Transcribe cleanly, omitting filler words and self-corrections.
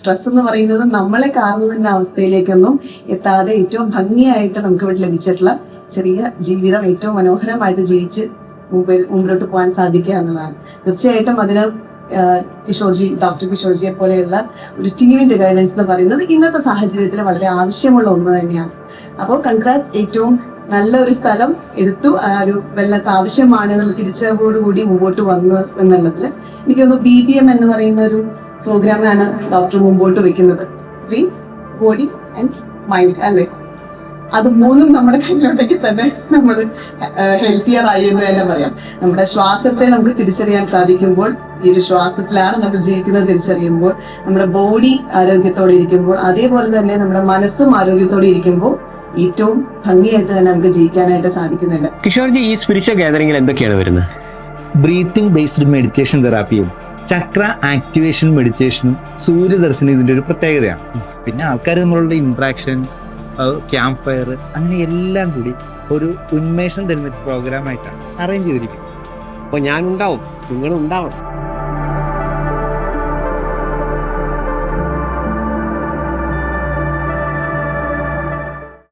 Stress എന്ന് പറയുന്നത് നമ്മളെ കാണുന്നതിന്റെ അവസ്ഥയിലേക്കൊന്നും എത്താതെ ഏറ്റവും ഭംഗിയായിട്ട് നമുക്ക് ഇവിടെ ലഭിച്ചിട്ടുള്ള ചെറിയ ജീവിതം ഏറ്റവും മനോഹരമായിട്ട് ജീവിച്ച് മുമ്പിലോട്ട് പോകാൻ സാധിക്കുക എന്നതാണ്. തീർച്ചയായിട്ടും അതിന് ഡോക്ടർ കിഷോർജിയെ പോലെയുള്ള ഒരു ടീമിന്റെ ഗൈഡൻസ് എന്ന് പറയുന്നത് ഇന്നത്തെ സാഹചര്യത്തിൽ വളരെ ആവശ്യമുള്ള ഒന്ന് തന്നെയാണ്. അപ്പോൾ കൺഗ്രാറ്റ്സ്, ഏറ്റവും നല്ലൊരു സ്ഥലം എടുത്തു, ആ ഒരു വെൽനസ് ആവശ്യമാണ് എന്നുള്ള തിരിച്ചറിവോടുകൂടി മുമ്പോട്ട് വന്നു എന്നുള്ളതിൽ എനിക്കൊന്ന് BBM എന്ന് പറയുന്ന ഒരു പ്രോഗ്രാമാണ് ഡോക്ടർ മുമ്പോട്ട് വെക്കുന്നത്. ബോഡി ആൻഡ് മൈൻഡ് അല്ലേ, അത് മൂന്നും നമ്മുടെ കയ്യിലുണ്ടെങ്കിൽ തന്നെ നമ്മൾ ഹെൽത്തിയർ ആയി എന്ന് തന്നെ പറയാം. നമ്മുടെ ശ്വാസത്തെ നമുക്ക് തിരിച്ചറിയാൻ സാധിക്കുമ്പോൾ, ഈ ഒരു ശ്വാസത്തിലാണ് നമ്മൾ ജീവിക്കുന്നത് തിരിച്ചറിയുമ്പോൾ, നമ്മുടെ ബോഡി ആരോഗ്യത്തോടെ ഇരിക്കുമ്പോൾ, അതേപോലെ തന്നെ നമ്മുടെ മനസ്സും ആരോഗ്യത്തോടെ ഇരിക്കുമ്പോൾ ഏറ്റവും ഭംഗിയായിട്ട് തന്നെ നമുക്ക് ജീവിക്കാനായിട്ട് സാധിക്കുന്നുണ്ട്. കിഷോർജി, ഈ സ്പിരിച്വൽ ഗാദറിംഗിൽ എന്തൊക്കെയാണ് വരുന്നത്? ബ്രീത്തിങ് ബേസ്ഡ് മെഡിറ്റേഷൻ തെറാപ്പിയും ചക്ര ആക്ടിവേഷൻ മെഡിറ്റേഷനും സൂര്യദർശനം ഇതിൻ്റെ ഒരു പ്രത്യേകതയാണ്. പിന്നെ ആൾക്കാർ തമ്മിലുള്ള ഇൻട്രാക്ഷൻ, ക്യാമ്പ് ഫയർ, അങ്ങനെ എല്ലാം കൂടി ഒരു ഉന്മേഷം തരുന്ന പ്രോഗ്രാമായിട്ടാണ് അറേഞ്ച് ചെയ്തിരിക്കുന്നത്. അപ്പോൾ ഞാനുണ്ടാവും, നിങ്ങളുണ്ടാവും.